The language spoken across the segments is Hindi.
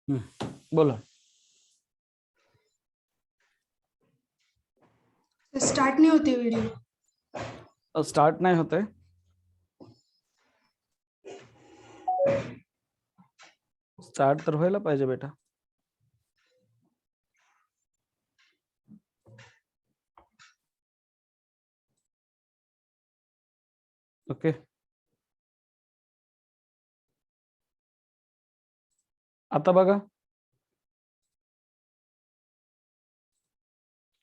बोला. स्टार्ट नहीं होती वीडियो. स्टार्ट नाही होते. स्टार्ट तर व्हायला पाहिजे बेटा. ओके. आता बघा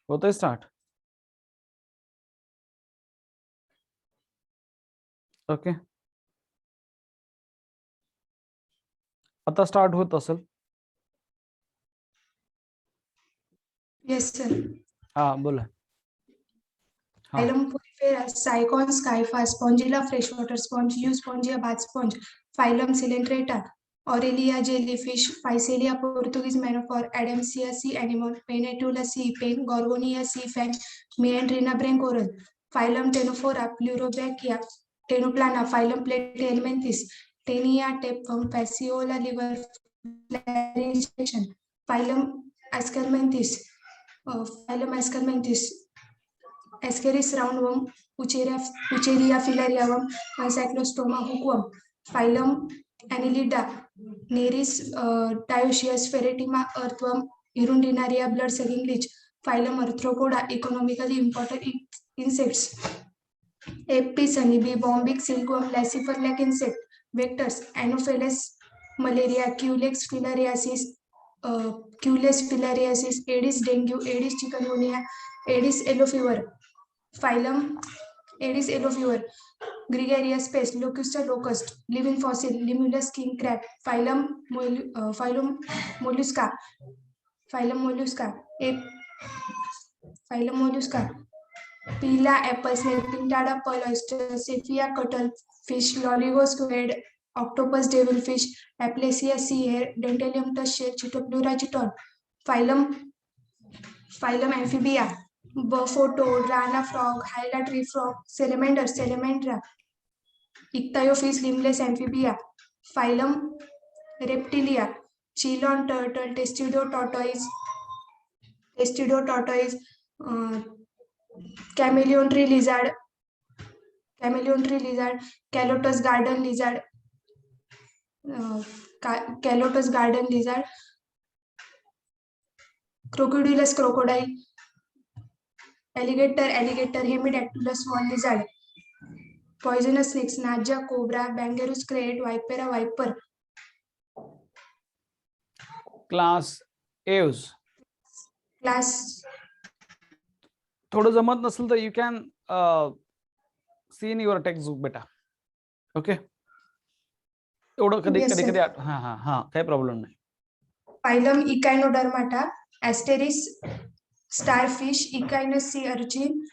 होतंय स्टार्ट. ओके. आता स्टार्ट होत असेल. Yes sir. हा बोला. हाँ. Phylum Porifera, Sycon, Skypha, Spongilla, freshwater sponge, Euspongia, bat sponge, Phylum Coelenterata, Aurelia jellyfish, Physalia Portuguese manophore, Adamsia sea anemone, Penatula sea pen, Gorgonia sea fang, Meandrina brancoral, Phylum Ctenophora, Pleurobrachia, Ctenoplana, Phylum Platyhelminthes, Tenia tapeworm, Fasciola liver flagellar, Phylum Ascalmenthes, Ascaris roundworm, Ucheria filariarum, Cyclostoma hookworm, phylum Annelida, Neris dioecious ferretima earthworm, Hirundinaria blood-sucking leech, phylum Arthropoda, economically important insects, Apis honeybee, bombic silkworm, Laccifer-like insect, vectors, Anopheles, malaria, Culex filariasis, Aedes dengue, Aedes chikungunya, Aedes yellow fever. Phylum Aedes yellow fever, Gregarious pest, Locusta locust, living fossil, Limulus king crab, Phylum mollusca, Phylum mollusca, Phylum mollusca, Pila apple snake, Pintada pearl oyster, Cephia cuttlefish, Loligo squid, Octopus devilfish, Aplysia sea hare, Dentalium tuskshell, Chitopleura chiton, Phylum amphibia, Buffo toad, Rana frog, Hyla tree frog, Salamander, Salamandra, Ichthyophis limbless amphibia, Phylum Reptilia, Chelon turtle, Testudo tortoise, chameleon tree lizard, Calotus garden lizard, Crocodylus crocodile, alligator, Hemidactylus swan lizard, poisonous snakes, Naja cobra, Bangarus crate, Vipera viper. Class Aves. Class थोडं जमत नसेल तर you can see in your text book बेटा. ओके. एवढं कधी Yes, कधी sir. कधी हा हा हा काही प्रॉब्लेम नाही. Phylum Echinodermata, Asteris starfish, Echinus sea urchin,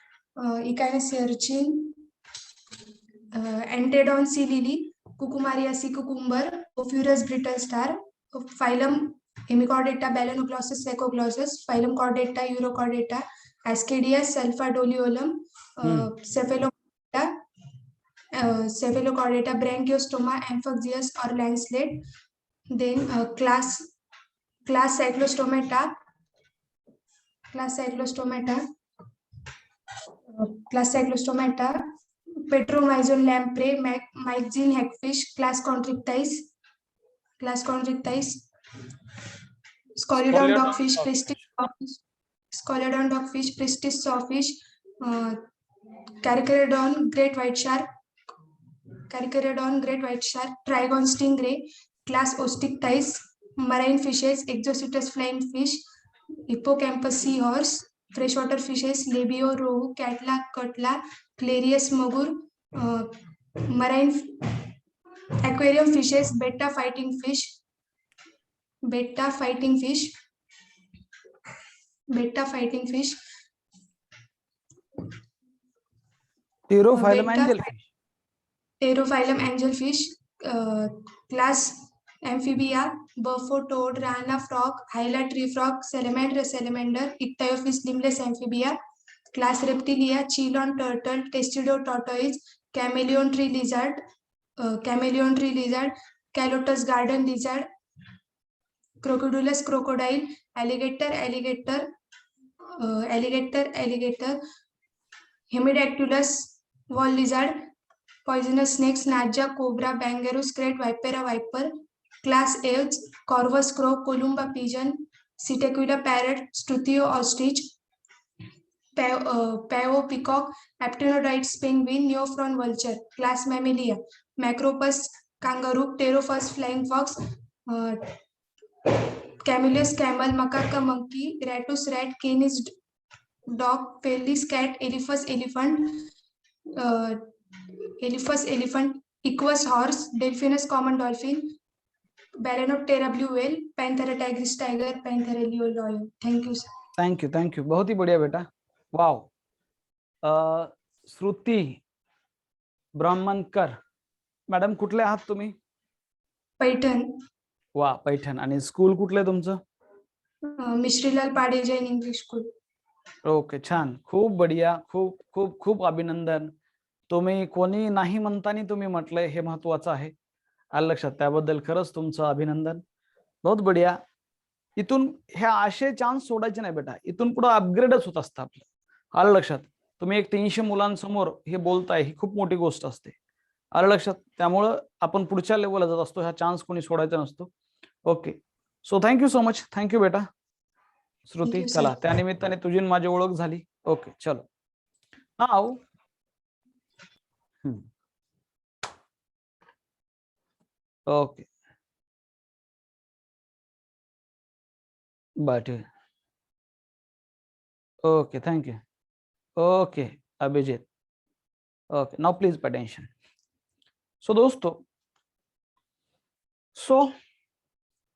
Antedon sea lily, Cucumaria sea cucumber, Ophurus brittle star, Phylum Hemichordata, Balanoglossus, Secoglossus, Phylum Chordata, Urochordata, Ascadius, Sulfadoliolum, Cephalochordata, Branchiostoma, Amphixius or Lancelet. Then class Cyclostomata, Petromyzon lamprey, Myxine hagfish, class Chondrichthyes, Scoliodon dogfish, Pristis sawfish, Caracarodon great white shark, Trigon stingray, class Ostichthyes, marine fishes, Exocetus flying fish, Hippocampus seahorse, freshwater fishes, Labio, rohu, Catla, Cutla, Clarius magur, marine aquarium fishes, betta fighting fish, Pterophyllum angelfish. Pterophyllum angelfish, class Amphibia, Buffo toad, Rana frog, Hyla tree frog, Salamander, Ichthyophis limbless amphibia, class Reptilia, Chelon turtle, Testudo tortoise, chameleon tree lizard, Calotus garden lizard, crocodilus crocodile, alligator alligator, hemidactylus wall lizard, poisonous snakes, naja, cobra, bangaroo, scrat, vipera, viper, class Aves, corvus crow, columba pigeon, Sitacuda parrot, Struthio ostrich, Pavo peacock, Aptenodytes penguin, Neophron vulture, class Mammalia, Macropus kangaroo, Pterophus flying fox, Camelus camel, Macaca monkey, Ratus rat, Canis dog, Felis cat, Elephas elephant, Equus horse, Delphinus common dolphin, Balanoptera blue whale, Panthera tigris tiger, Panthera leo lion. Thank you, sir. Thank you, बहुत ही बढ़िया बेटा, वाव. श्रुती ब्राह्मणकर मॅडम, कुठले आहात तुम्ही? पैठण. वा, पैठण. आणि स्कूल कुठले तुमचं? मिश्रीलाल पाडे जैन इंग्लिश स्कूल. ओके, छान, खूप बढिया, खूप खूप खूप अभिनंदन. तुम्ही कोणी नाही म्हणताना तुम्ही म्हटलंय, हे महत्वाचं आहे. आलं लक्षात, त्याबद्दल खरंच तुमचं अभिनंदन. बहुत बढिया. इथून ह्या असे चान्स सोडायचे नाही बेटा, इथून पुढे अपग्रेडच होत असतं आपलं. आलं लक्षात, तुम्ही एक 300 मुलांसमोर हे बोलताय, ही खूप मोठी गोष्ट असते. आलं लक्षात, त्यामुळं आपण पुढच्या लेवलला जात असतो, हा चान्स कोणी सोडायचा नसतो. Okay, so thank you so much. Thank you बेटा. श्रुती, चला, त्यानिमित्ताने तुझी माझी ओळख झाली. ओके, चलो नाव. Okay, but okay, thank you. Okay Abhijeet. Okay, now please pay attention. So दोस्तों, so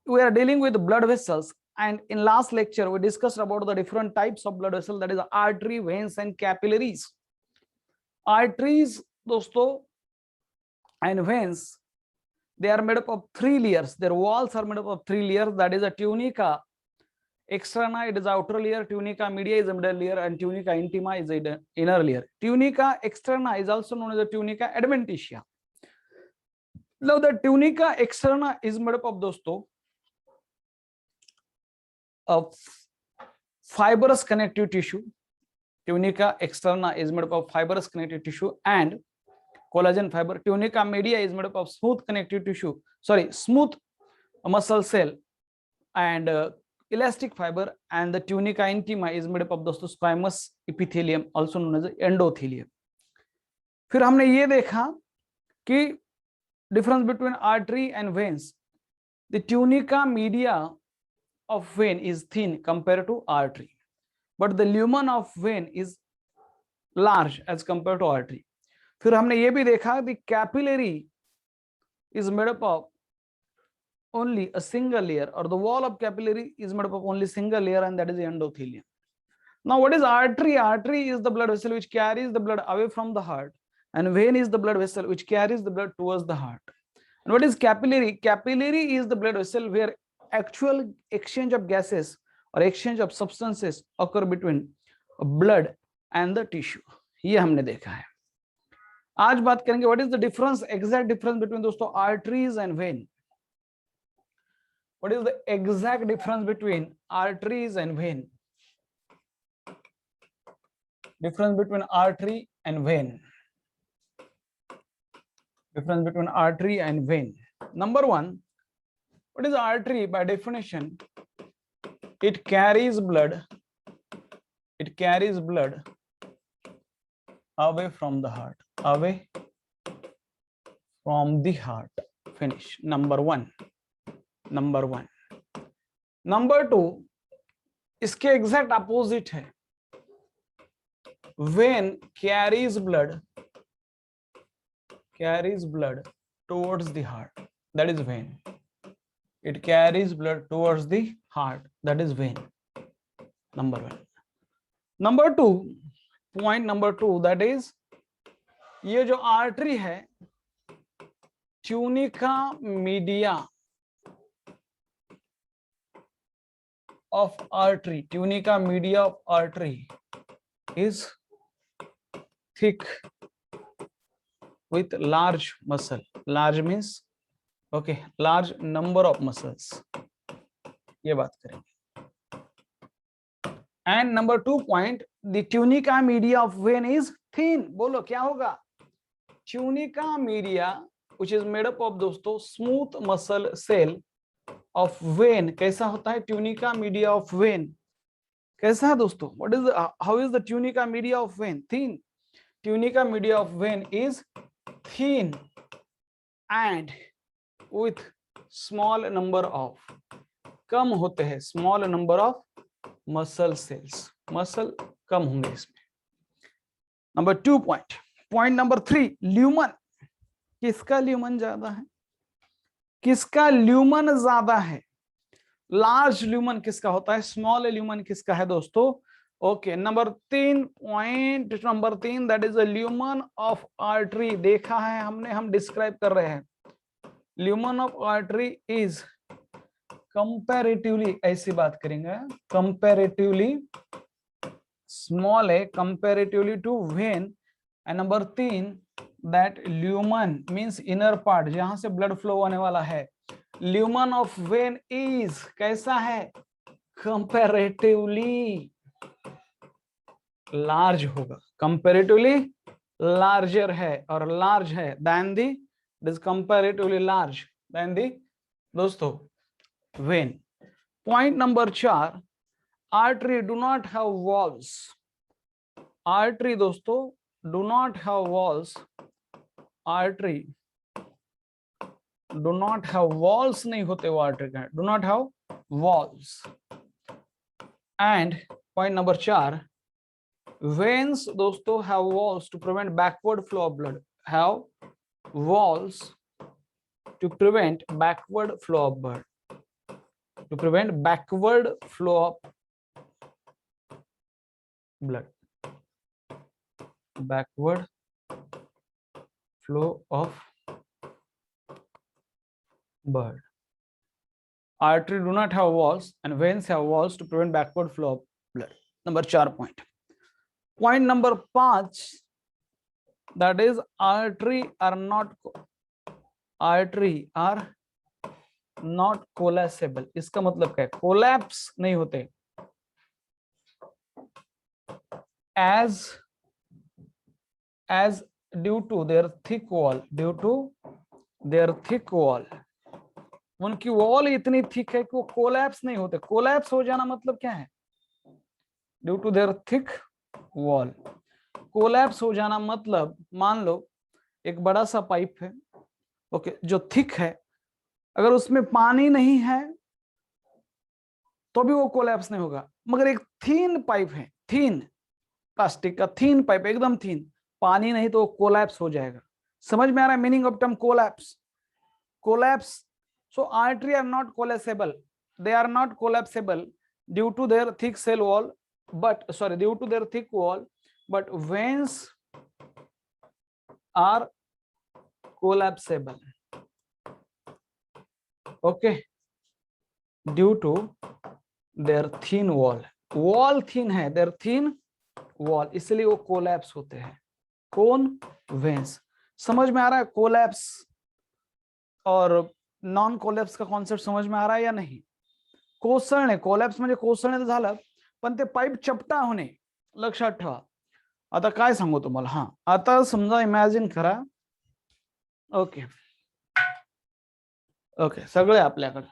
we are dealing with blood vessels, and in last lecture we discussed about the different types of blood vessels, that is artery, veins and capillaries. Arteries दोस्तों and veins, they are made up of 3 layers. Their walls are made up of 3 layers, that is a tunica externa, it is outer layer, tunica media is a middle layer, and tunica intima is the inner layer. Tunica externa is also known as the tunica adventitia. Now the tunica externa is made up of दोस्तों of fibrous connective tissue. Tunica externa is made up of fibrous connective tissue and collagen fiber. Tunica media is made up of smooth connective tissue, smooth muscle cell and elastic fiber, and the tunica intima is made up of दोस्तों squamous epithelium, also known as endothelium. फिर हमने ये देखा कि difference between artery and veins. The tunica media of vein is thin compared to artery, but the lumen of vein is large as compared to artery. फिर हमने ये भी देखा the capillary is made up of only a single layer, or the wall of capillary is made up of only single layer, and that is the endothelium. Now what is artery? Artery is the blood vessel which carries the blood away from the heart, and vein is the blood vessel which carries the blood towards the heart. And what is capillary? Capillary is the blood vessel where actual exchange of gases or exchange of substances occur between blood and the tissue. ये हमने देखा है. आज बात करेंगे what is the difference, exact difference between दोस्तों arteries and vein. What is the exact difference between arteries and vein? Difference between artery and vein. Difference between artery and vein. Number one, what is artery? By definition, it carries blood. It carries blood away from the heart. Away from the heart. Finish. Number one. Number one. Number two, इसके exact opposite है. Vein carries blood towards the heart. That is vein. It carries blood towards the heart. That is vein. Number one. Number two, point number two, that is ये जो artery है, tunica media of artery. Tunica media of artery is thick with large muscle. Large means okay, large number of muscles. ये बात करेंगे। And number 2 point, the tunica media of vein is thin. बोलो क्या होगा? Tunica media which is made up of दोस्तों smooth muscle cell of vein. कैसा होता है ट्यूनिका मीडिया ऑफ वेन? कैसा है दोस्तों? What is how is the tunica media of vein? Thin. Tunica media of vein is thin and with small number of, कम होते हैं small number of muscle cells, muscle कम होंगे इसमें। Number 2 point. Point number 3, lumen. किसका ल्यूमन ज्यादा है? किसका ल्यूमन ज्यादा है? लार्ज ल्यूमन किसका होता है? स्मॉल ल्यूमन किसका है दोस्तों? Okay, number 3 point, number 3, that is a lumen of artery. देखा है हमने, हम डिस्क्राइब कर रहे हैं। Lumen of artery is comparatively, ऐसी बात करेंगे, कंपैरेटिवली स्मॉल है comparatively to vein. And number 3, that lumen means inner part, जहां से ब्लड फ्लो होने वाला है। ल्यूमन ऑफ वेन इज कैसा है? कंपैरेटिवली लार्ज होगा, कंपैरेटिवली लार्जर है, और लार्ज है than the, it is comparatively large than the दोस्तों vein. Point number 4, artery do not have walls. Artery दोस्तों do not have walls, artery do not have walls नहीं होते वो आर्टरी का, do not have walls. And point number 4, veins दोस्तों have walls to prevent backward flow of blood, have walls to prevent backward flow of blood, to prevent backward flow of blood, backward flow of blood. Artery do not have walls and veins have walls to prevent backward flow of blood. Number 4 point. Point number 5, that is artery are not collapsible. इसका मतलब क्या है? कोलैप्स नहीं होते as due to their thick wall, due to their thick wall, उनकी वॉल इतनी थिक है कि वो कोलैप्स नहीं होते। कोलैप्स हो जाना मतलब क्या है? Due to their thick wall. Collapse हो जाना मतलब, मान लो एक बड़ा सा पाइप है, ओके, जो थिक है, अगर उसमें पानी नहीं है तो भी वो कोलैप्स नहीं होगा। मगर एक थीन पाइप है, थीन प्लास्टिक का थीन पाइप, एकदम थीन, पानी नहीं तो वो कोलैप्स हो जाएगा। समझ में आ रहा है meaning of term collapse? Collapse, so artery are not collapsible, they are not collapsible due to their thick cell wall, but sorry, due to their thick wall, but veins are collapsible, okay, due to their thin wall, wall thin है, their thin wall, इसलिए वो कोलैप्स होते हैं। कौन? वेन्स। समझ में आ रहा है कोलैप्स और नॉन कोलॅप्स का कॉन्सेप्ट समज में आ रहा है या नाही? कोसळणे, कोलॅप्स म्हणजे कोसळणे तर झालं, पण ते पाईप चपटा होणे, लक्षात ठेवा। आता काय सांगू तुम्हाला, हा आता समजा इमॅजिन करा, ओके ओके, सगळे आपल्याकडे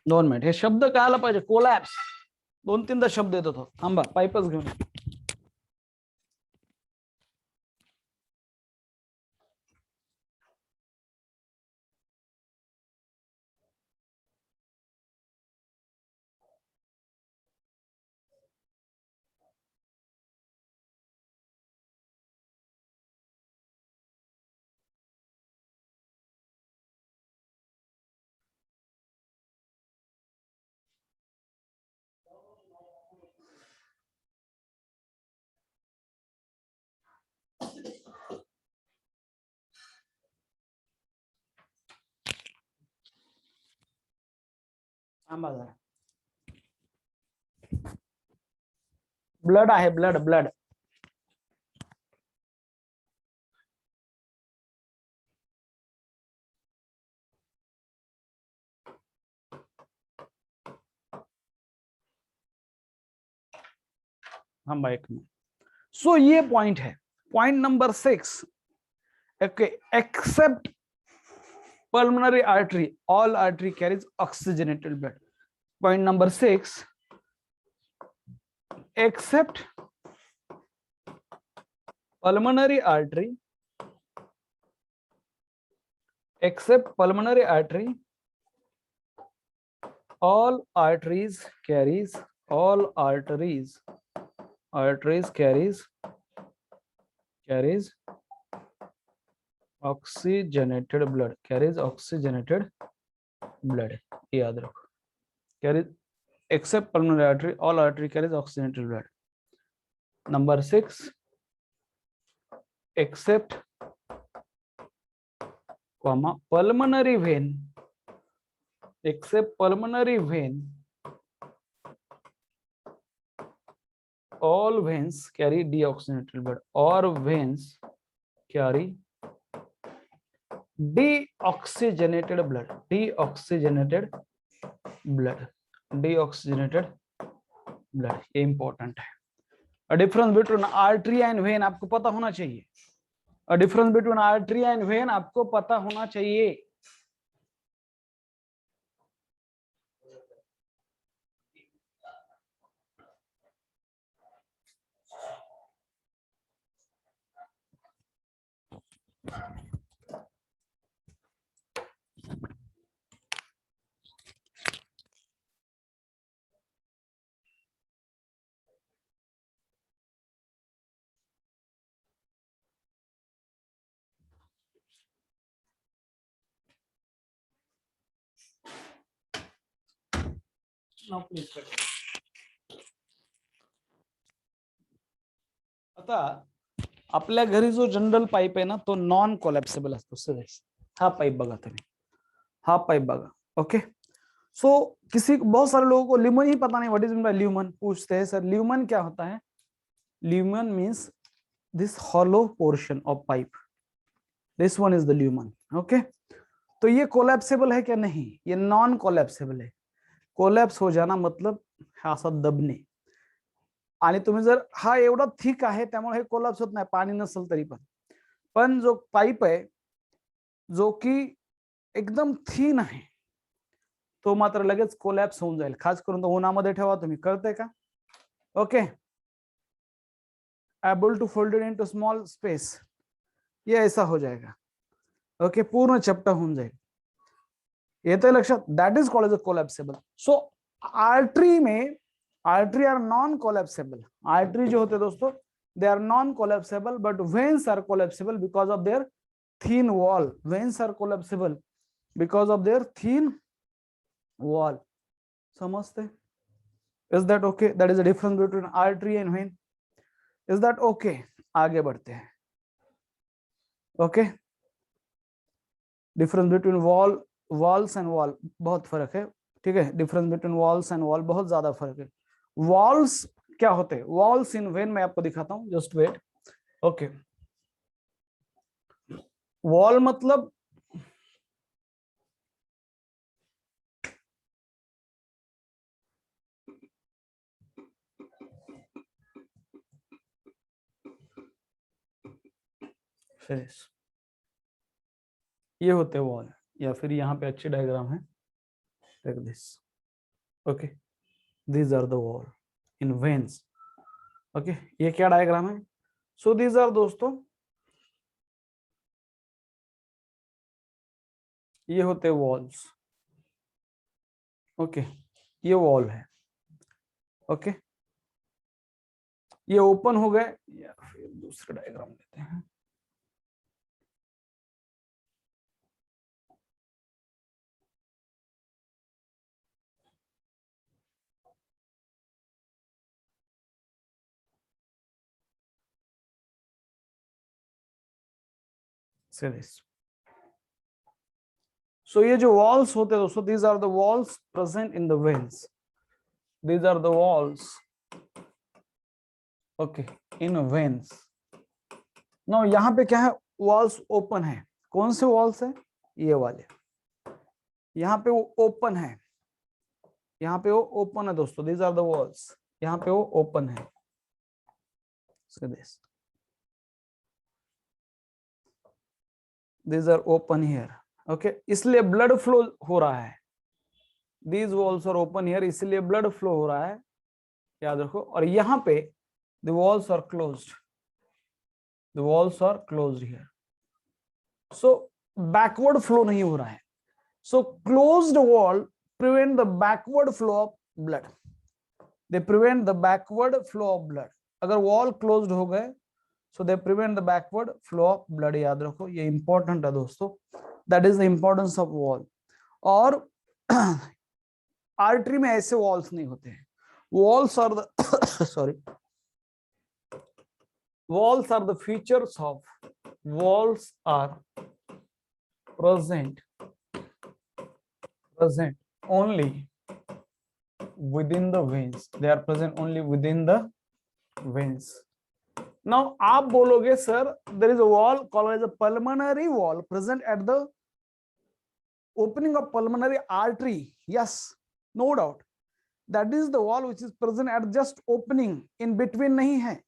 2 मिनिट, हे शब्द कळायला पाहिजे। कोलॅप्स 2-3दा शब्द येत होतो, थांबा पाईपच घेऊन। थांबा जरा, ब्लड आहे, ब्लड ब्लड हम बाइक में। सो ये पॉइंट है। Point number 6, okay, except pulmonary artery, all artery carries oxygenated blood. Point number 6, except pulmonary artery, all arteries carries oxygenated blood, याद रखो, carries except pulmonary artery, all artery carries oxygenated blood. Number 6, except pulmonary vein, all veins carry deoxygenated blood, or veins carry deoxygenated blood, ये इंपॉर्टेंट है। Difference between artery and when आपको पता होना चाहिए। Difference between artery and when आपको पता होना चाहिए। आता आपल्या घरी जो जनरल पाईप आहे ना तो नॉन कोलॅप्सिबल असतो सर। हा पाईप बघा तुम्ही, हा पाईप बघा, ओके। सो बहुत सारे लोगों को ल्यूमन ही पता नहीं, what is mean by lumen, पूछते हैं सर ल्यूमन क्या होता है। Lumen means this hollow portion of pipe, this one is the lumen, okay. तो ये कोलॅप्सिबल है क्या? नहीं, ये नॉन कोलॅप्सिबल है। कोलॅप्स हो जाना मतलब हा असा दबणे, आणि तुम्ही जर हा एवढा थिक आहे त्यामुळे हे कोलॅप्स होत नाही पाणी नसेल तरी पण जो पाईप आहे जो की एकदम थीन आहे तो मात्र लगेच कोलॅप्स होऊन जाईल। खास करून तो उन्हामध्ये ठेवा तुम्ही, कळतंय का? Okay, able to fold it into small space, ये ऐसा हो जाएगा, ओके, पूर्ण चपटा होऊन जाईल। येतंय लक्षात? That is called as a collapsible. So artery में, artery are non collapsible. Artery जो होते हैं दोस्तों they are non collapsible, but veins are collapsible because of their thin wall. Veins are collapsible because of their thin wall. समझते? Is that okay? That is the difference between artery and vein. Is that okay? आगे बढ़ते हैं, okay. Difference between wall, walls and wall बहुत फर्क है, ठीक है। Difference between walls and wall बहुत ज्यादा फर्क है। वॉल्स क्या होते हैं? वॉल्स इन वेन मैं आपको दिखाता हूं, जस्ट वेट, ओके। वॉल मतलब फिनिश, ये होते हैं वॉल, या फिर यहाँ पे अच्छी डायग्राम है, like this, okay. These are the wall in veins, okay. ये क्या डायग्राम है? सो दीज आर दोस्तों, ये होते वॉल्स, ओके। ये वॉल है, ओके। ये ओपन हो गए, या फिर दूसरा डायग्राम लेते हैं। सो ये जो वॉल्स होते हैं दोस्तों, these are the walls present in the veins, these are the walls, okay, in veins. No यहाँ पे क्या है? वॉल्स ओपन है। कौन से वॉल्स है? ये वाले। यहाँ पे वो ओपन है, यहाँ पे वो ओपन है दोस्तों, दीज आर द वॉल्स, यहाँ पे वो ओपन है, So these are open here. Okay, इसलिए ब्लड फ्लो हो रहा है. These walls are open here, इसलिए ब्लड फ्लो हो रहा है, याद रखो. और यहाँ पे the walls are closed. The walls are closed here. So backward flow नहीं हो रहा है. So closed wall prevent the backward flow of blood. They prevent the backward flow of blood. अगर wall closed हो गए, so they prevent the backward flow of blood. याद रखो, ये important है दोस्तों. That is the importance of wall. और आर्टरी में ऐसे वॉल्स नहीं होते हैं. Walls are the sorry, walls are the features of, walls are present only within the veins. They are present only within the veins. Now आप बोलोगे sir, there is a wall called as a pulmonary wall present at the opening of pulmonary artery. Yes, no doubt. That is the wall which is present at just opening, in between नहीं है.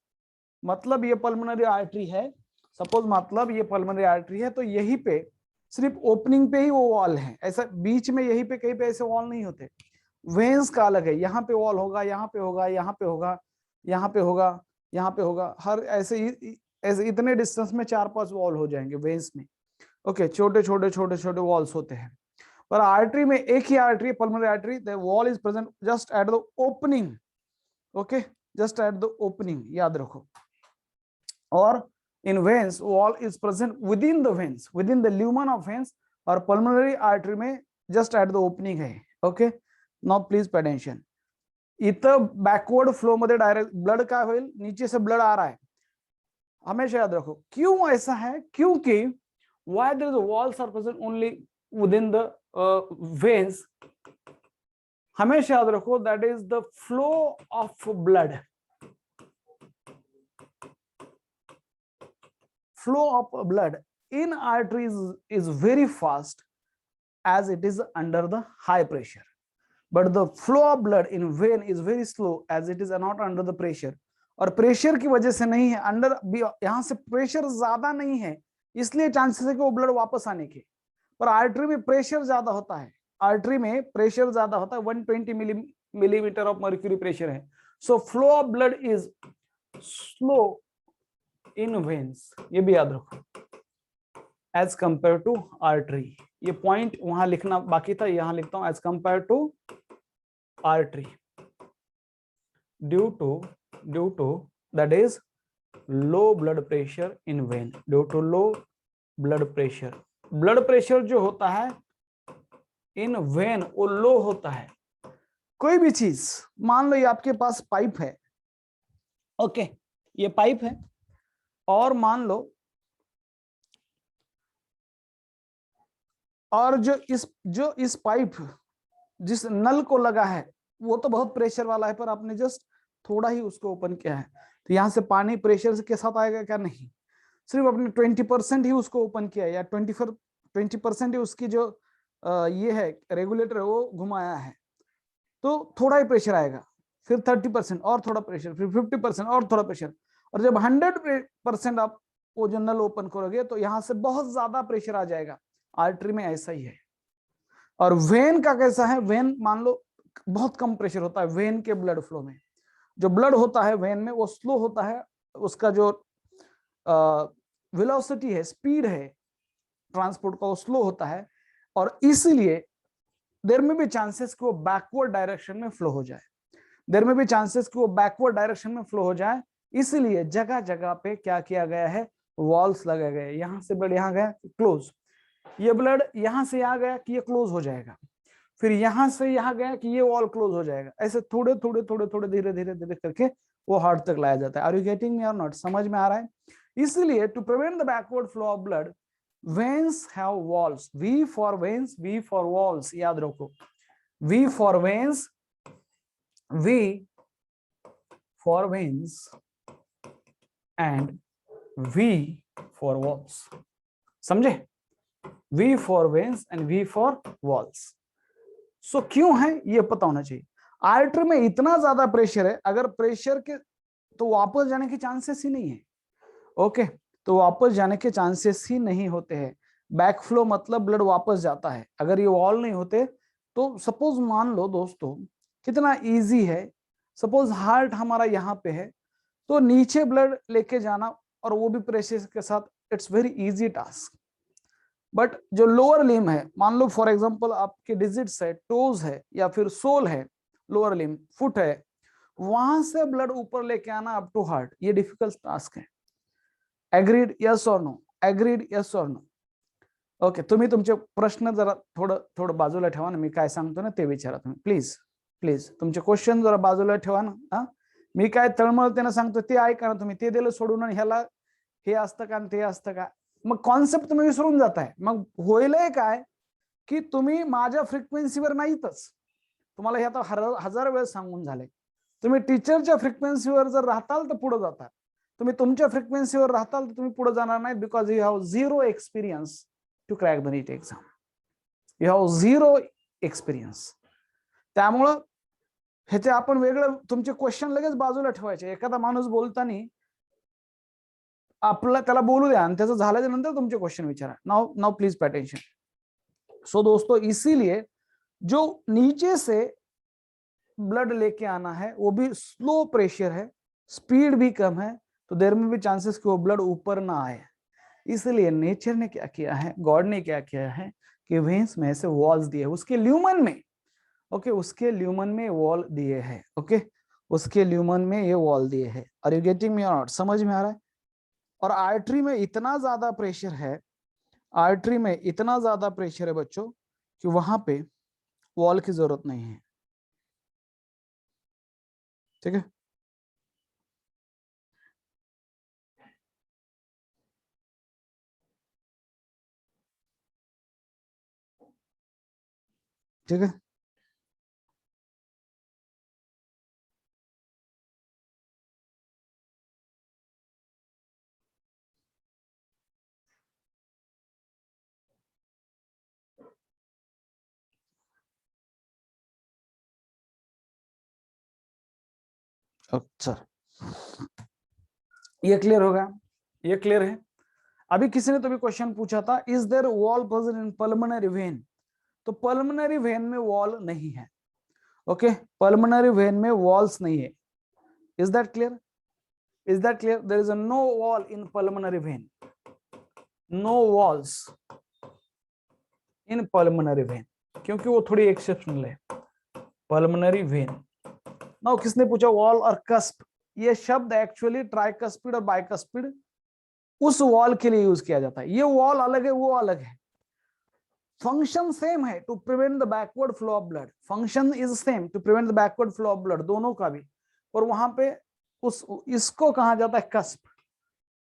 मतलब ये pulmonary artery है. Suppose मतलब ये pulmonary artery है, तो यहीं पे सिर्फ ओपनिंग पे ही वो वॉल है. ऐसा बीच में यहीं पे कहीं पे ऐसे वॉल नहीं होते. वेन्स का अलग है. यहाँ पे वॉल होगा, यहाँ पे होगा, यहाँ पे होगा, यहाँ पे होगा, यहाँ पे होगा. हर ऐसे इतने डिस्टेंस में 4-5 वॉल हो जाएंगे वेन्स में. ओके, छोटे छोटे छोटे छोटे वॉल्स होते हैं. पर आर्टरी में एक ही artery, pulmonary artery, the wall is present just at the opening. Okay, just at the opening, याद रखो. और in veins wall is present within the veins, within the lumen of veins. और pulmonary artery में just at the opening है. Okay, now please pay attention. इथं backward flow मध्ये डायरेक्ट ब्लड काय होईल, नीचे से ब्लड आ रहा है. हमेशा याद रखो क्यों ऐसा है, क्योंकि why there is a walls are present only within the veins. हमेशा याद रखो that is the flow of blood. Flow of blood in arteries is very fast as it is under the high pressure, but the flow of blood in vein is very slow as it is not under the pressure. और प्रेशर की वजह से नहीं है, अंडर यहाँ से प्रेशर ज्यादा नहीं है, इसलिए चांसेस है कि वो ब्लड वापस आने के. पर आर्टरी में प्रेशर ज्यादा होता है. आर्टरी में प्रेशर ज्यादा होता है, 120 मिलीमीटर ऑफ मर्क्यूरी प्रेशर है. So flow of blood is slow in veins. ये भी याद रखो, एज कंपेयर टू आर्टरी. ये पॉइंट वहां लिखना बाकी था, यहां लिखता हूं, as compare to artery. Due to that is low blood pressure in vein. Due to low blood pressure. Blood pressure जो होता है इन वेन वो लो होता है. कोई भी चीज, मान लो ये आपके पास पाइप है. ओके, ये पाइप है, और मान लो और जो इस पाइप जिस नल को लगा है वो तो बहुत प्रेशर वाला है, पर आपने जस्ट थोड़ा ही उसको ओपन किया है, तो यहां से पानी प्रेशर के साथ आएगा क्या? नहीं. सिर्फ आपने 20% ही उसको ओपन किया है, या 20% ही उसकी जो ये है रेगुलेटर वो घुमाया है, तो थोड़ा ही प्रेशर आएगा. फिर 30% और थोड़ा प्रेशर, फिर 50% और थोड़ा प्रेशर. और जब 100% आप वो जो नल ओपन करोगे तो यहां से बहुत ज्यादा प्रेशर आ जाएगा. आर्टरी में ऐसा ही है. और वेन का कैसा है? वेन मान लो बहुत कम प्रेशर होता है वेन के ब्लड फ्लो में. जो ब्लड होता है वेन में वो स्लो होता है, उसका जो वेलोसिटी है, स्पीड है ट्रांसपोर्ट का, वो स्लो होता है. और इसीलिए देयर में भी चांसेस कि वो बैकवर्ड डायरेक्शन में फ्लो हो जाए. देयर में भी चांसेस कि वो बैकवर्ड डायरेक्शन में फ्लो हो जाए. इसलिए जगह जगह पे क्या किया गया है, वॉल्स लगाए गए. यहां से ब्लड यहाँ गया, क्लोज. ये ब्लड यहां से यहाँ गया कि ये क्लोज हो जाएगा. फिर यहां से यहाँ गया कि ये वॉल क्लोज हो जाएगा. ऐसे थोड़े थोड़े थोड़े थोड़े धीरे धीरे धीरे करके वो हार्ट तक लाया जाता है. आर यू गेटिंग मी और नॉट? समझ में आ रहा है? इसलिए to prevent the backward flow of blood, veins have walls. V for veins, V for walls. याद रखो, V for veins, V for veins and V for walls. समझे? V for veins and V for walls. So क्यों है ये पता होना चाहिए. आर्टरी में इतना ज्यादा प्रेशर है, अगर प्रेशर के तो वापस जाने के चांसेस ही नहीं है। ओके, तो वापस जाने के चांसेस ही नहीं होते हैं। बैक फ्लो मतलब ब्लड वापस जाता है। अगर ये वॉल नहीं होते तो सपोज मान लो दोस्तों कितना इजी है, सपोज हार्ट हमारा यहाँ पे है तो नीचे ब्लड लेके जाना और वो भी प्रेशर के साथ, it's very easy task. But जो लोअर लिम है, मान लो फॉर एग्जांपल आपके डिजिट्स है, टोज है या फिर सोल है, लोअर लिम फुट है, वहां से ब्लड ऊपर लेके आना अप टू हार्ट, ये डिफिकल्ट टास्क है। एग्रीड यस और नो? एग्रीड यस और नो? ओके, तुम्ही तुमचे प्रश्न जरा थोडं थोडं बाजूला ठेवा ना, मी काय सांगतो ना ते विचारा तुम्ही प्लीज प्लीज, तुमचे क्वेश्चन जरा बाजूला ठेवा ना. हा, मी काय तळमळतेनं सांगतो ते ऐका ना तुम्ही, ते दिलं सोडून आणि ह्याला हे असतं का आणि ते असतं का, मग कॉन्सेप्ट तुम्ही विसरून जाताय. मग होईलय काय की तुम्ही माझ्या फ्रिक्वेन्सीवर नाहीतच, तुम्हाला हे आता हजार वेळेस सांगून झाले. तुम्ही टीचरच्या फ्रिक्वेन्सीवर जर राहताल तर पुढे जाता, तुम्ही तुमच्या फ्रिक्वेन्सीवर राहताल तर तुम्ही पुढे जाणार नाही, because you have zero experience to crack the NEET exam. You have zero experience. त्यामुळं ह्याचे आपण वेगळं, तुमचे क्वेश्चन लगेच बाजूला ठेवायचे. एखादा माणूस बोलताना आपला त्याला बोलू द्या आणि त्याचं झाल्याच्या नंतर तुमचे क्वेश्चन विचारा. Now now please pay attention. So दोस्तों इसीलिए जो नीचे से ब्लड लेके आना है वो भी स्लो प्रेशर है, स्पीड भी कम है, तो देर में भी चांसेस कि वो ब्लड ऊपर ना आए. इसलिए नेचर ने क्या किया है, गॉड ने क्या किया है कि वेन्स में ऐसे वॉल्स दिए उसके ल्यूमन में. ओके, उसके ल्यूमन में वॉल दिए हैं. ओके, उसके ल्यूमन में ये वॉल दिए हैं. आर यू गेटिंग मी और नॉट? समझ में आ रहा है? और आर्टरी में इतना ज्यादा प्रेशर है, आर्टरी में इतना ज्यादा प्रेशर है बच्चों कि वहां पे वॉल की जरूरत नहीं है. ठीक है, ठीक है. अच्छा, ये क्लियर होगा? ये क्लियर है? अभी किसी ने तो भी क्वेश्चन पूछा था, is there wall present in pulmonary vein? तो पल्मोनरी वेन में वॉल नहीं है. ओके, पल्मोनरी वेन में वॉल्स नहीं है. Is that clear? Is that clear? There is no wall in pulmonary vein, no walls in pulmonary vein, क्योंकि वो थोड़ी एक्सेप्शनल है. Pulmonary when. नाउ किसने पूछा वॉल और कस्प? ये शब्द एक्चुअली ट्राइकस्पिड और बाइकस्पिड उस वॉल के लिए यूज किया जाता है. ये वॉल अलग है, वो अलग है. फंक्शन सेम है, to prevent the backward flow of blood. Function is same, to prevent the backward flow of blood, दोनों का भी. और वहां पे उस इसको कहा जाता है कस्प.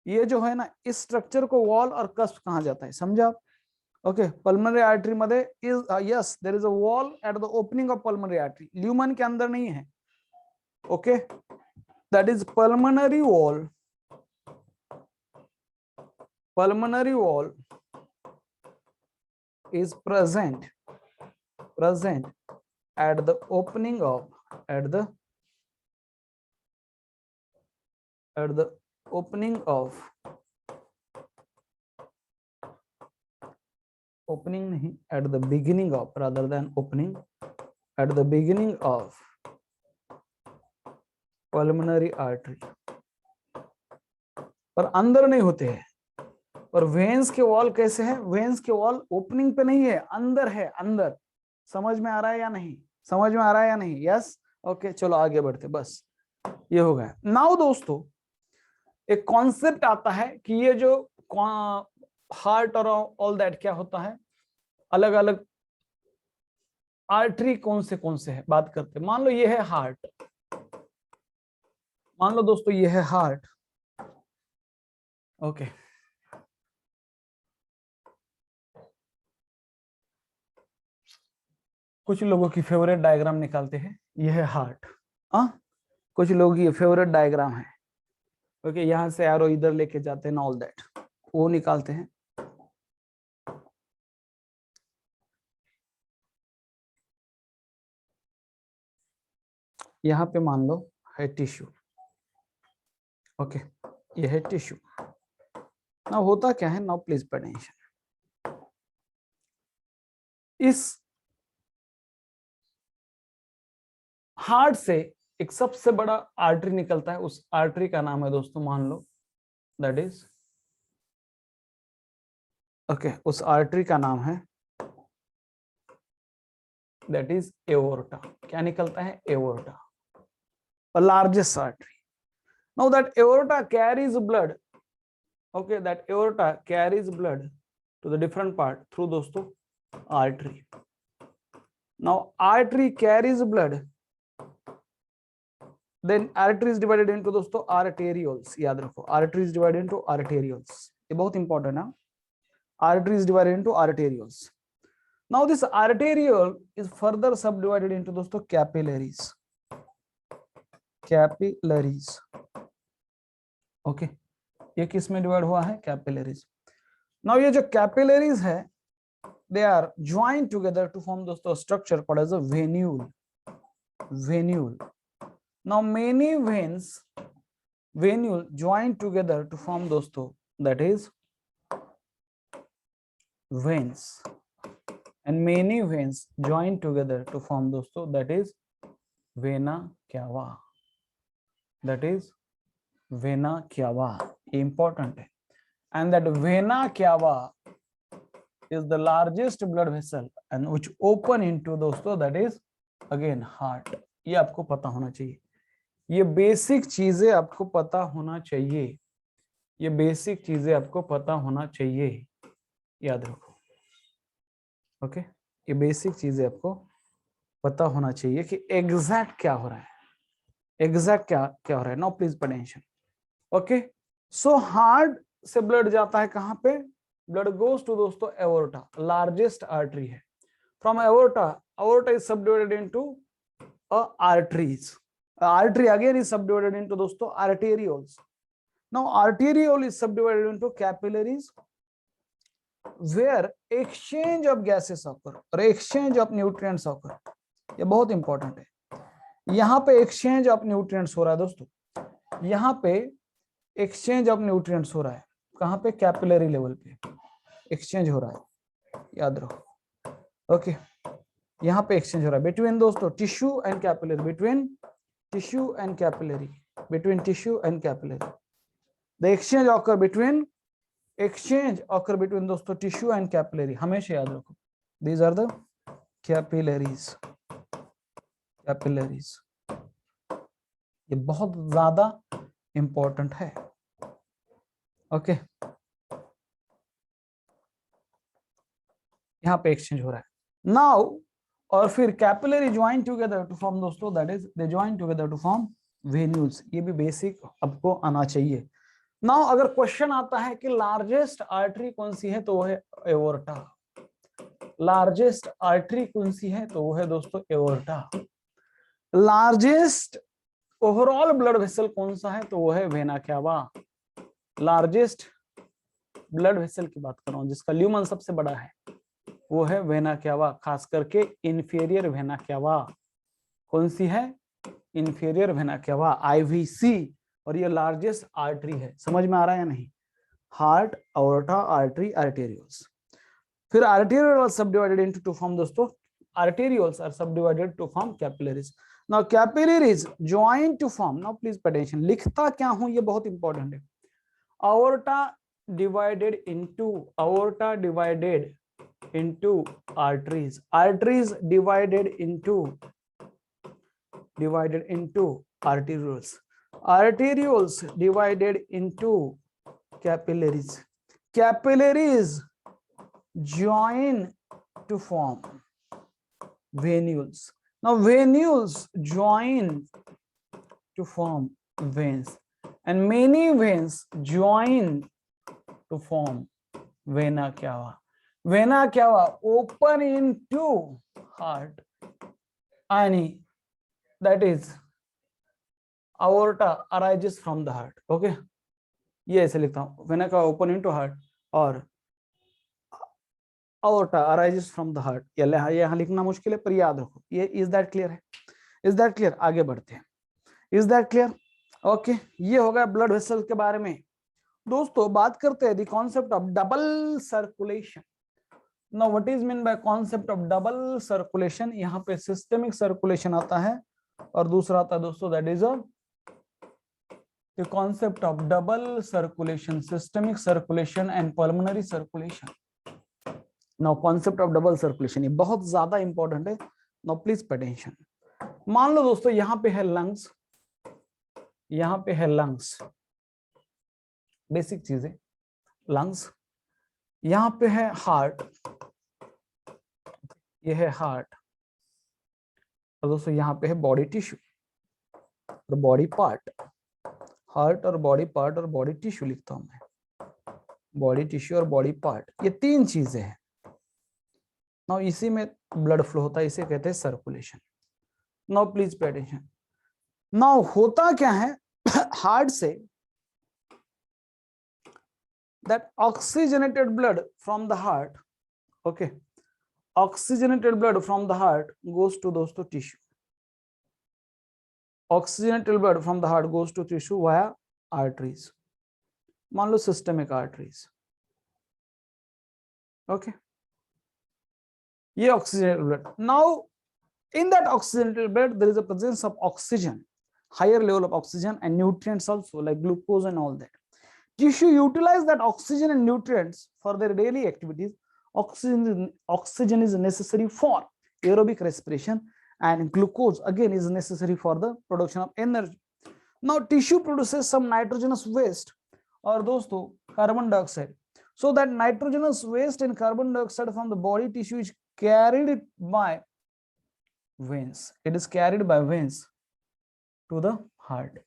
ये जो है ना, इस स्ट्रक्चर को वॉल और कस्प कहा जाता है. समझा? ओके, पल्मोनरी आर्टरी मध्ये is yes there is a wall at the opening of pulmonary artery, lumen के अंदर नहीं है. Okay, that is pulmonary wall. Pulmonary wall is present at the opening of opening नहीं, at the beginning of, rather than opening, at the beginning of pulmonary artery. पर अंदर नहीं होते हैं. और वेन्स के वॉल कैसे है? वेन्स के वॉल ओपनिंग पे नहीं है, अंदर है, अंदर. समझ में आ रहा है या नहीं? समझ में आ रहा है या नहीं? यस. ओके, चलो आगे बढ़ते. बस ये हो गया. नाउ दोस्तों एक कॉन्सेप्ट आता है कि ये जो हार्ट और ऑल दैट क्या होता है, अलग अलग आर्टरी कौन से है बात करते. मान लो ये है हार्ट, मान लो दोस्तों ये है हार्ट. ओके, कुछ लोगों की फेवरेट डायग्राम निकालते हैं. ये है हार्ट. हाँ, कुछ लोगों की फेवरेट डायग्राम है. ओके, यहां से एरो इधर लेके जाते हैं, ऑल दैट वो निकालते हैं. यहाँ पे मान लो है टिश्यू. ओके, ये है टिश्यू। नाउ होता क्या है, नाउ प्लीज पे अटेंशन। इस हार्ट से एक सबसे बड़ा आर्टरी निकलता है, उस आर्टरी का नाम है दोस्तों, मान लो दैट इज ओके, उस आर्टरी का नाम है दैट इज एओर्टा। क्या निकलता है? Aorta, the largest artery. Now that aorta carries blood, okay, that aorta carries blood to the different part through दोस्तों artery. Now artery carries blood, then artery is divided into दोस्तों arterioles. याद रखो, artery is divided into arterioles, ये बहुत इंपॉर्टेंट है। Artery is divided into arterioles. Now this arteriole is further subdivided into दोस्तों capillaries. Capillaries, okay, ये किस में डिवाइड हुआ है? कैपिलरीज। नाउ ये जो कैपिलरीज है, they are joint together to form दोस्तों structure called as a venule. Venule. Now many veins, venule joint together to form दोस्तों that is veins, and many veins joint together to form दोस्तों that is vena cava. That is vena cava, important है। And that vena cava is the largest blood vessel and which open into दोस्तों that is again heart. ये आपको पता होना चाहिए, ये बेसिक चीजें आपको पता होना चाहिए, ये बेसिक चीजें आपको पता होना चाहिए, याद रखो। ओके, ये बेसिक चीजें आपको पता होना चाहिए कि एग्जैक्ट क्या हो रहा है, एग्जैक्ट क्या क्या हो रहा है। Now please pay attention. Okay, so heart से ब्लड जाता है कहां पे? ब्लड गोज टू दोस्तों एओर्टा, लार्जेस्ट आर्टरी है। From aorta, aorta is subdivided into arteries, artery again is subdivided into दोस्तों arterioles. Now arteriole is subdivided into capillaries where exchange of gases occur और exchange of nutrients occur. ये बहुत इंपॉर्टेंट है। यहाँ पे exchange of nutrients हो रहा है दोस्तों, यहाँ पे exchange of nutrients हो रहा है, कहां पे? कैपिलरी लेवल पे एक्सचेंज हो रहा है, याद रखो। ओके, यहां पे एक्सचेंज हो रहा है बिटवीन दोस्तों tissue and capillary, between tissue and capillary, between tissue and capillary. The exchange occur between, exchange occur between दोस्तों टिश्यू एंड कैपिलरी, हमेशा याद रखो। These are the capillaries, capillaries, ये बहुत ज्यादा इंपॉर्टेंट है। ओके, यहाँ पे एक्सचेंज हो रहा है नाउ, और फिर capillary join together to form दोस्तों that is they join together to form venules. ये भी बेसिक आपको आना चाहिए। नाउ अगर क्वेश्चन आता है कि लार्जेस्ट आर्टरी कौन सी है, तो वो है एओर्टा। लार्जेस्ट आर्टरी कौन सी है, तो वो है दोस्तों aorta. Largest overall blood vessel कौन सा है, तो वो है वेना क्यावा। लार्जेस्ट ब्लड वेसल की बात कर रहा हूं, जिसका ल्यूमन सबसे बड़ा है, वो है वेना क्यावा, खास करके इंफीरियर वेना क्यावा। कौन सी है? इंफीरियर वेना क्यावा, आईवीसी, और ये लार्जेस्ट आर्टरी है। समझ में आ रहा है या नहीं? Heart, aorta, artery, arterioles. फिर arterioles subdivided into two form दोस्तों, arterioles are subdivided to form capillaries. Now capillaries join to form, now please pay attention, लिखता क्या हूं ये बहुत इंपॉर्टेंट है। aorta divided into arteries, arteries divided into arterioles, arterioles divided into capillaries, capillaries join to form venules. Now venules join to form veins, and many veins join to form vena cava. Vena cava open into heart, and that is aorta arises from the heart. Okay, ये ऐसे लिखता हूं, वेना का ओपन इनटू हार्ट और aorta arises from the heart। यहाँ लिखना मुश्किल है पर याद रखो ये। इज दैट क्लियर है? Is that clear? आगे बढ़ते हैं। Is that clear? ओके, ये हो गया ब्लड वेसल के बारे में। दोस्तों बात करते हैं the concept of double circulation. Now what is mean by concept of double circulation? यहाँ पे सिस्टेमिक सर्कुलेशन आता है और दूसरा आता है दोस्तों that is the concept of double circulation, systemic circulation and pulmonary circulation. Now concept of double circulation ये बहुत ज्यादा इंपॉर्टेंट है। Now please pay attention. मान लो दोस्तों यहाँ पे है लंग्स, यहाँ पे है लंग्स, बेसिक चीजें, लंग्स, यहाँ पे है हार्ट, ये है हार्ट, और दोस्तों यहाँ पे है बॉडी टिश्यू और बॉडी पार्ट। हार्ट और बॉडी पार्ट और बॉडी टिश्यू लिखता हूं मैं, बॉडी टिश्यू और बॉडी पार्ट, ये तीन चीजें हैं। नाउ इसी में ब्लड फ्लो होता है, इसे कहते हैं circulation. Now please pay attention. Now होता क्या है हार्ट से, that oxygenated blood from the heart, okay, oxygenated blood from the heart goes to दोस्तों tissue, oxygenated blood from the heart goes to tissue via arteries, मान लो systemic arteries, okay, ये oxygenated blood. Now in that oxygenated blood there is a presence of oxygen, higher level of oxygen and nutrients also like glucose and all that. Tissue utilize that oxygen and nutrients for their daily activities. Oxygen is necessary for aerobic respiration and glucose again is necessary for the production of energy. Now tissue produces some nitrogenous waste or दोस्तों carbon dioxide. So that nitrogenous waste and carbon dioxide from the body tissue is carried by veins. It is carried by veins to the heart.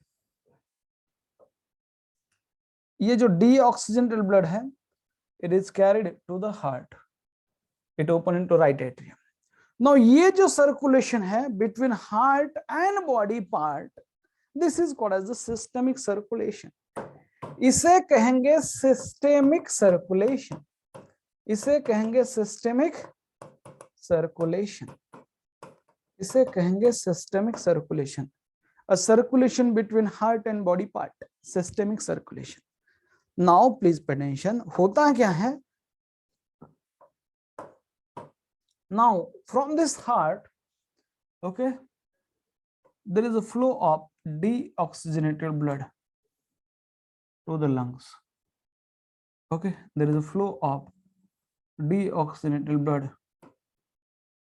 ये जो deoxygenated blood है, it is carried to the heart. It open into right atrium. Now ये जो circulation है between heart and body part, this is called as the systemic circulation. इसे कहेंगे systemic circulation. इसे कहेंगे systemic circulation. इसे कहेंगे systemic circulation. A circulation between heart and body part, systemic circulation. Now please pay attention. होता क्या है? Now from this heart, okay, there is a flow of deoxygenated blood to the lungs. Okay, there is a flow of deoxygenated blood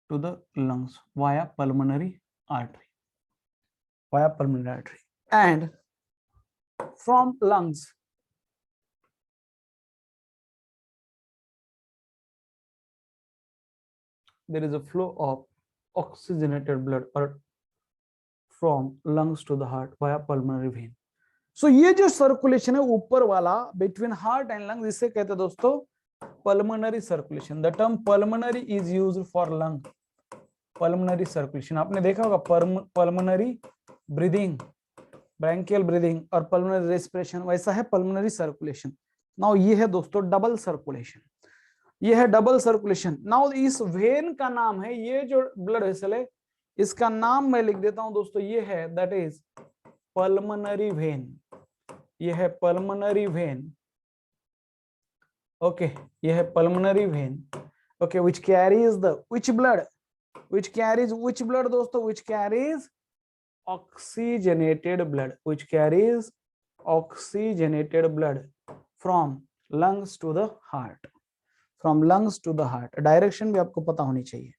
to the lungs via pulmonary artery. Via pulmonary artery. And from lungs, there is a flow of oxygenated blood or from lungs to the heart via pulmonary vein. So ये जो सर्कुलेशन है ऊपर वाला between heart and lungs, इसे कहते हैं दोस्तों pulmonary circulation. The term pulmonary is used for lung. Pulmonary circulation आपने देखा होगा, pulmonary breathing, bronchial breathing और pulmonary respiration, वैसा है pulmonary circulation. Now ये है दोस्तों double circulation. ये है डबल सर्कुलेशन. नाउ इस वेन का नाम है, ये जो ब्लड वेसल है इसका नाम मैं लिख देता हूं दोस्तों, ये है दैट इज पल्मोनरी वेन. ये है पल्मोनरी वेन. ओके, ये है pulmonary vein. Okay, which carries the which blood, which carries which blood दोस्तों, which carries oxygenated blood, which carries oxygenated blood from lungs to the heart. From lungs to the heart, direction भी आपको पता होनी चाहिए.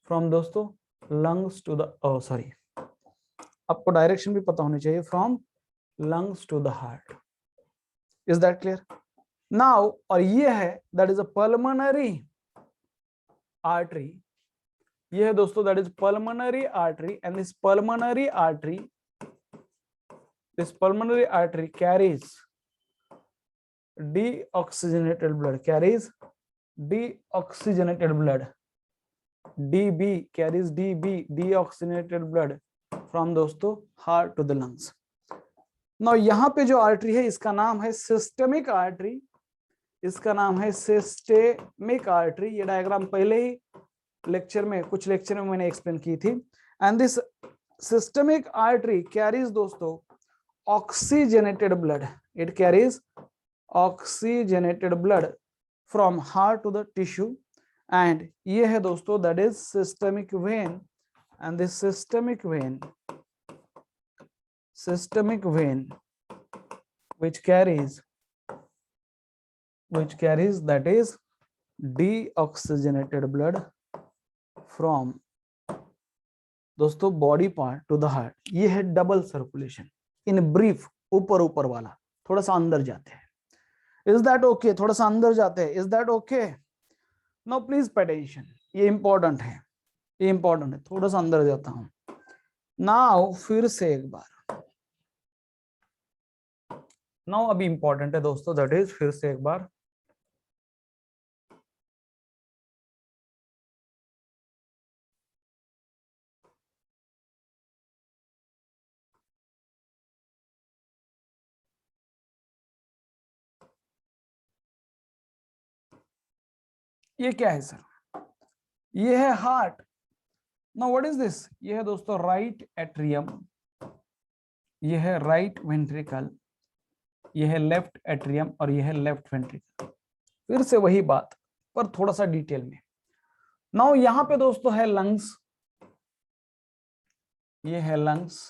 फ्रॉम दोस्तों लंग्स टू द, सॉरी, आपको डायरेक्शन भी पता होनी चाहिए. From lungs to the heart. Is that clear? Now और ये है that is a pulmonary artery. ये है दोस्तों that is pulmonary artery and this pulmonary artery carries deoxygenated blood, carries deoxygenated blood, DB carries DB, deoxygenated blood from दोस्तों heart to the lungs. Now यहाँ पे जो आर्टरी है इसका नाम है सिस्टेमिक आर्टरी. इसका नाम है सिस्टेमिक आर्टरी. ये डायग्राम पहले ही लेक्चर में, कुछ लेक्चर में मैंने एक्सप्लेन की थी. And this systemic artery carries दोस्तों oxygenated blood. It carries oxygenated blood from heart to the tissue. And ये है दोस्तों that is systemic vein, and this systemic vein which carries that is deoxygenated blood from दोस्तों body part two the heart. ये है डबल सर्कुलेशन. इन ब्रीफ ऊपर ऊपर वाला, थोड़ा सा अंदर जाते हैं. Is that okay? थोड़ा सा अंदर जाते हैं. Is that okay? Now please pay attention, ये इंपॉर्टेंट है, ये इंपॉर्टेंट है. थोड़ा सा अंदर जाता हूं. नाउ फिर से एक बार, नाउ अभी इंपॉर्टेंट है दोस्तों, दैट इज फिर से एक बार. ये क्या है सर? ये है heart. Now what is this? ये है दोस्तों राइट एट्रियम, ये है राइट वेंट्रिकल, ये है लेफ्ट एट्रियम और ये है लेफ्ट वेंट्रिकल. फिर से वही बात पर थोड़ा सा डिटेल में. नाउ यहां पे दोस्तों है लंग्स, ये है लंग्स.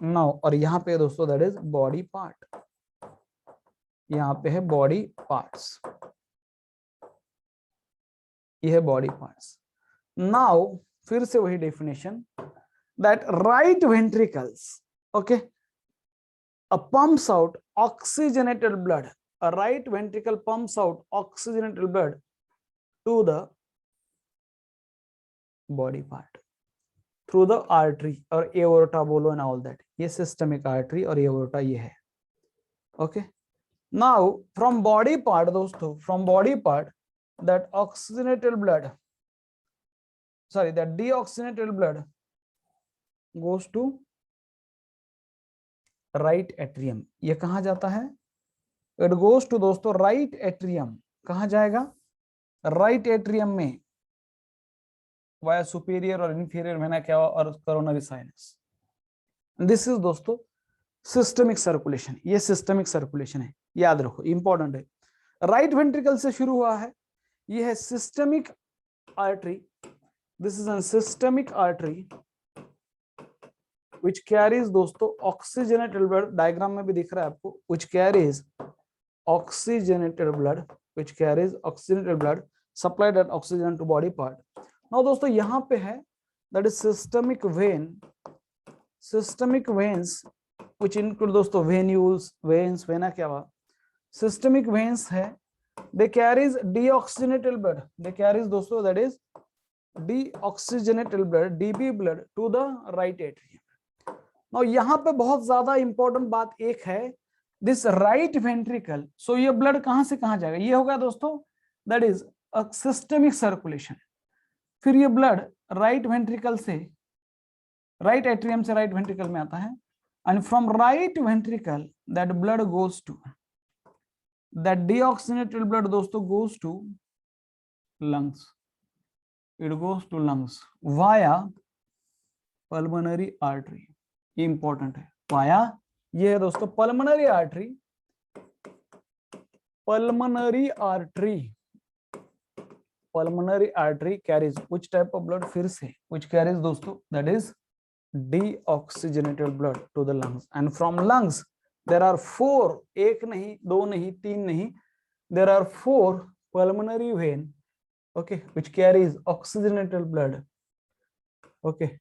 नाउ और यहां पे दोस्तों दैट इज बॉडी पार्ट, यहां पे है बॉडी पार्ट्स, ये है बॉडी पार्ट्स. नाउ फिर से वही definition that right ventricles, okay, pumps out oxygenated blood. A right ventricle pumps out oxygenated blood to the body part through the artery or aorta बोलो and all that. ये systemic artery और aorta ये है. Okay. Now from body part दोस्तों, from body part that oxygenated blood, sorry, that deoxygenated blood goes to right atrium. ये कहां जाता है? इट गोज टू दोस्तों राइट एट्रियम. कहां जाएगा? राइट एट्रियम में वाया सुपीरियर और इंफीरियर वेना केवा और कोरोनरी साइनस. दिस इज दोस्तों सिस्टमिक सर्कुलेशन. ये सिस्टमिक सर्कुलेशन है, याद रखो, इंपॉर्टेंट है. राइट वेंट्रिकल से शुरू हुआ है. ये है systemic artery. This is an systemic artery which carries दोस्तों oxygenated blood. डायग्राम में भी दिख रहा है आपको. which carries oxygenated blood supplied that oxygen to body part. now दोस्तों यहाँ पे है that is systemic veins which include दोस्तों venules, veins, vena क्या हुआ? systemic veins है. they carries deoxygenated blood. they carries दोस्तों that is deoxygenated blood, DB blood to the right atrium. Now यहाँ पे बहुत ज्यादा इंपॉर्टेंट बात एक है, दिस राइट वेंट्रिकल. सो ये ब्लड कहां से कहां जाएगा? ये होगा दोस्तों that is a systemic circulation. फिर ये ब्लड राइट वेंट्रिकल से, राइट एट्रियम से राइट वेंट्रिकल में आता है. And from right ventricle that blood goes to, that deoxygenated blood दोस्तों goes to lungs. It goes to lungs via pulmonary artery. ये इंपॉर्टेंट है. वाया, ये है दोस्तों pulmonary artery. Pulmonary artery carries which type of blood? फिर से व्हिच कैरीज दोस्तों that is deoxygenated blood to the lungs. and from lungs there are 4, एक नहीं, दो नहीं, तीन नहीं, there are 4 pulmonary vein, okay, which carries oxygenated blood. okay,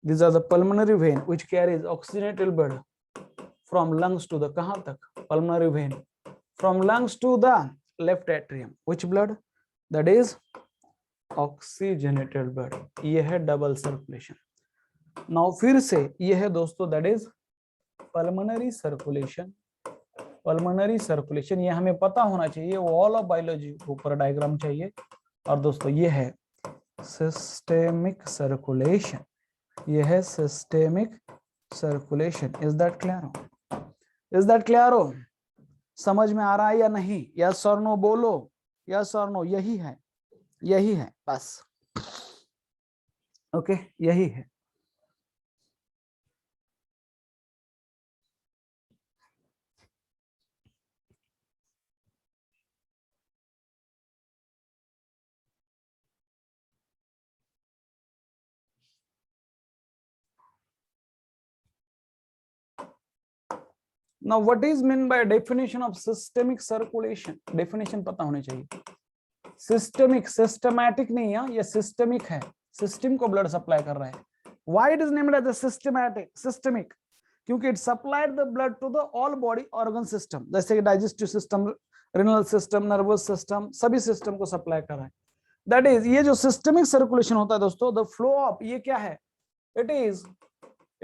these are the pulmonary vein which carries oxygenated blood from lungs to the, कहां तक? pulmonary vein from lungs to the left atrium. which blood? that is oxygenated blood. ये है डबल सर्कुलेशन. नाउ फिर से ये है दोस्तों that is pulmonary circulation. Pulmonary circulation ये हमें पता होना चाहिए, वॉल ऑफ बायोलॉजी ऊपर डायग्राम चाहिए. और दोस्तों ये है सिस्टेमिक सर्कुलेशन. ये है systemic circulation. Is that clear? Is that clear? समझ में आ रहा है या नहीं? यस और नो बोलो. यस और नो. यही है, यही है बस. ओके, यही है. Now what is meant by definition of systemic circulation? Definition पता होनी चाहिए. Systemic, systematic नहीं है, ये systemic है. System को blood supply कर रहा है. Why it is named as a systemic? क्योंकि it supplied the blood to the all body organ system, जैसे digestive system, renal system, nervous system, सभी system को supply कर रहा है. That is, ये जो systemic circulation होता है दोस्तों, the flow of, ये क्या है? It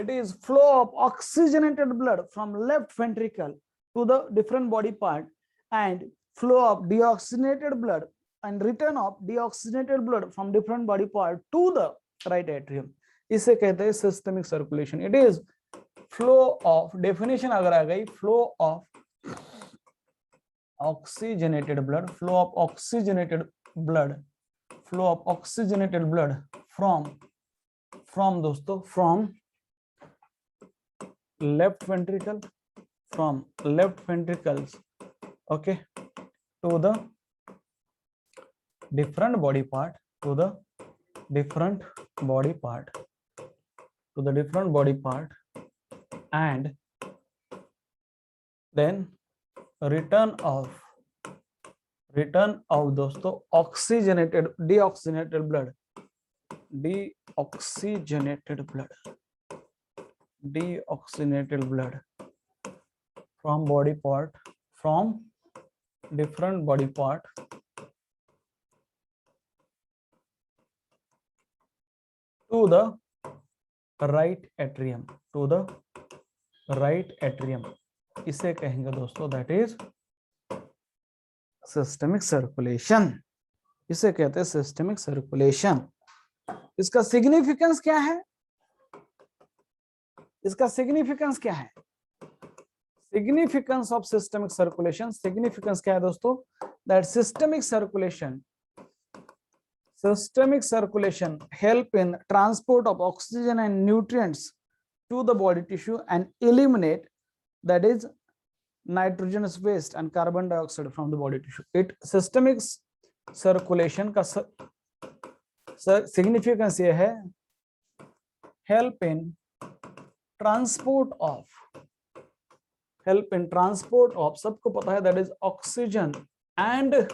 is flow of oxygenated blood from left ventricle to the different body part, and flow of deoxygenated blood and return of deoxygenated blood from different body part to the right atrium. इसे कहते हैं systemic circulation. It is flow of, definition अगर आ गई, flow of oxygenated blood, flow of oxygenated blood from दोस्तों, from left ventricles, okay, to the different body part, and then return of दोस्तों deoxygenated blood from body part, from different body part to the right atrium, इसे कहेंगे दोस्तों, that is सिस्टेमिक सर्कुलेशन. इसे कहते हैं सिस्टेमिक सर्कुलेशन. इसका सिग्निफिकेंस क्या है? Significance of systemic circulation, significance क्या है दोस्तों? That systemic circulation help in transport of oxygen and nutrients to the body tissue and eliminate, that is, nitrogenous waste and carbon dioxide from the body tissue. It systemic circulation का significance ये है, help in transport of, सबको पता है, that is oxygen and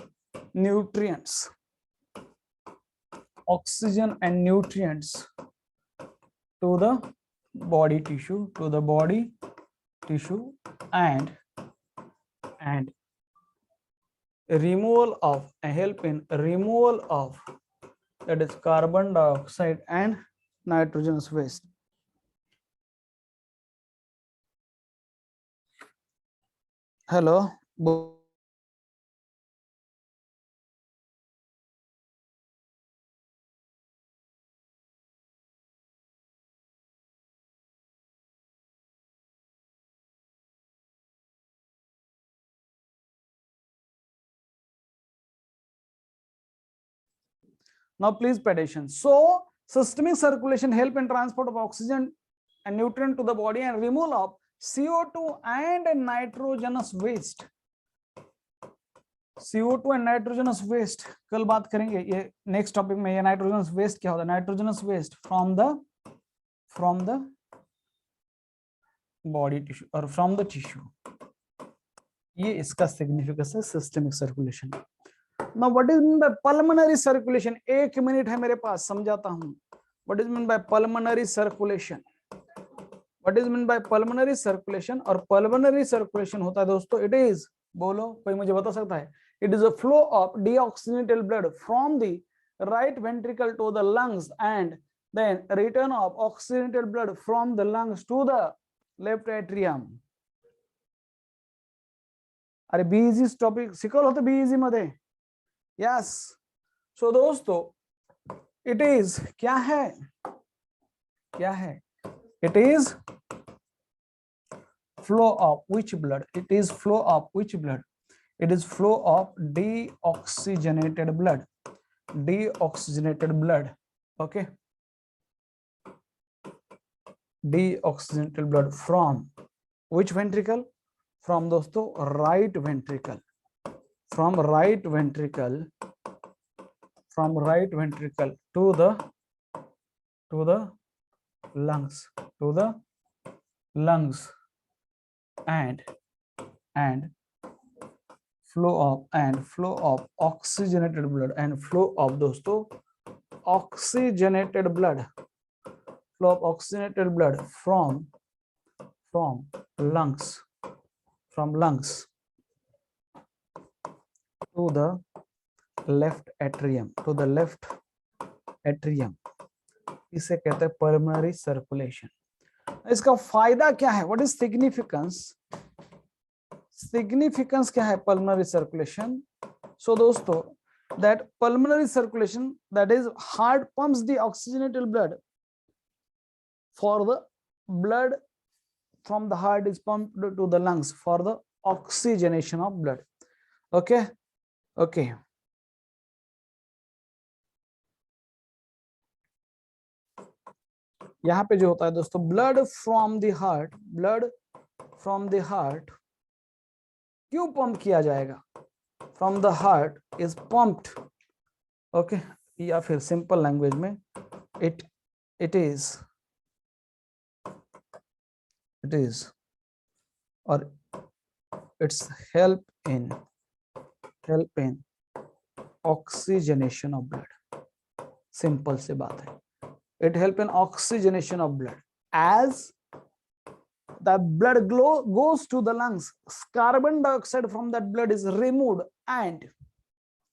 nutrients, to the body tissue, and removal of, help in removal of, that is carbon dioxide and nitrogenous waste. Hello. Now please pay attention. So systemic circulation help in transport of oxygen and nutrient to the body and removal of CO2 and nitrogenous waste. CO2 and nitrogenous waste कल बात करेंगे, ये नेक्स्ट टॉपिक में. ये नाइट्रोजनस वेस्ट क्या होता है? Nitrogenous waste from the body tissue और फ्रॉम द टिश्यू. ये इसका सिग्निफिकेंस है systemic circulation. Now what is meant by pulmonary circulation? 1 minute है मेरे पास, समझाता हूं. What is meant by pulmonary circulation? और pulmonary circulation होता है दोस्तों, it is, बोलो कोई मुझे बता सकता है? It is a flow of deoxygenated blood from the right ventricle to the lungs and then return of oxygenated blood from the lungs to the left atrium. अरे बीजी टॉपिक शिकवलं होतं बीजी मध्ये. Yes. So दोस्तों, it is क्या है? It is flow of which blood? It is flow of deoxygenated blood. Okay. Deoxygenated blood from which ventricle? From दोस्तों right ventricle. From right ventricle to the lungs, and flow of oxygenated blood and flow of दोस्तों oxygenated blood, flow of oxygenated blood from lungs to the left atrium, इसे कहते हैं पल्मोनरी सर्कुलेशन। इसका फायदा क्या है? व्हाट इज सिग्निफिकेंस क्या है पल्मोनरी सर्कुलेशन? सो दोस्तों, that pulmonary circulation, that is heart pumps the oxygenated blood, for the blood from the heart is pumped to the lungs for the oxygenation of blood. Okay. यहाँ पे जो होता है दोस्तों, blood from the heart क्यों पंप किया जाएगा? From the heart is pumped, okay, या फिर सिंपल लैंग्वेज में it is or its help in oxygenation of blood. Simple सी बात है, it help in oxygenation of blood. As the blood goes to the lungs, carbon dioxide from that blood is removed and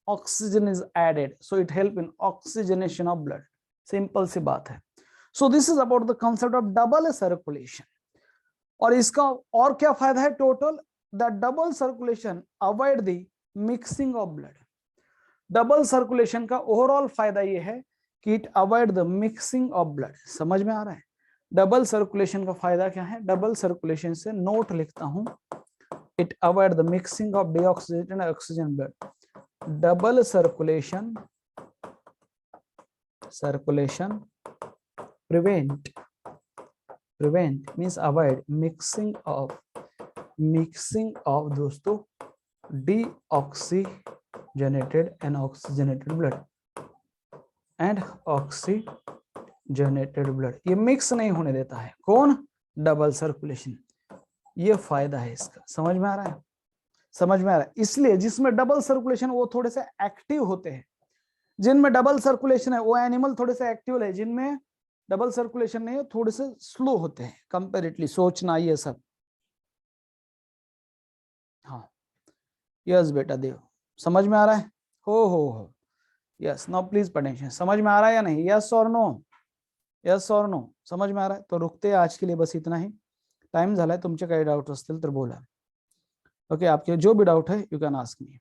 oxygen is added, so it help in oxygenation of blood. Simple सी बात है. So this is about the concept of double circulation. और इसका और क्या फायदा है? Total the double circulation avoid the mixing of blood. Double circulation का ओवरऑल फायदा ये है कि it avoid the mixing of blood. समझ में आ रहा है? डबल सर्कुलेशन का फायदा क्या है? डबल सर्कुलेशन से नोट लिखता हूं, it avoid the mixing of डीऑक्सीजन and oxygen blood. Double circulation prevent means avoid mixing of दोस्तों deoxygenated and oxygenated blood ये मिक्स नहीं होने देता है। कौन? Double circulation. ये फायदा है इसका। समझ में आ रहा है? समझ में आ रहा है? इसलिए जिसमें डबल सर्कुलेशन वो थोड़े से एक्टिव होते हैं, जिनमें डबल सर्कुलेशन है वो एनिमल थोड़े से एक्टिव है, जिनमें डबल सर्कुलेशन नहीं है थोड़े से स्लो होते हैं कंपैरेटिवली। सोचना ये सब। हाँ, यस बेटा देव, समझ में आ रहा है? हो यस, नाउ प्लीज अटेंशन। समझ में आ रहा है या नहीं? यस और नो? यस और नो? समझ में आ रहा है? तो रुकते हैं आज के लिए, बस इतना ही। टाइम झालाय। तुमचे काही डाउट असतील तर बोला। ओके, आपके जो भी डाउट है यू कैन आस्क मी।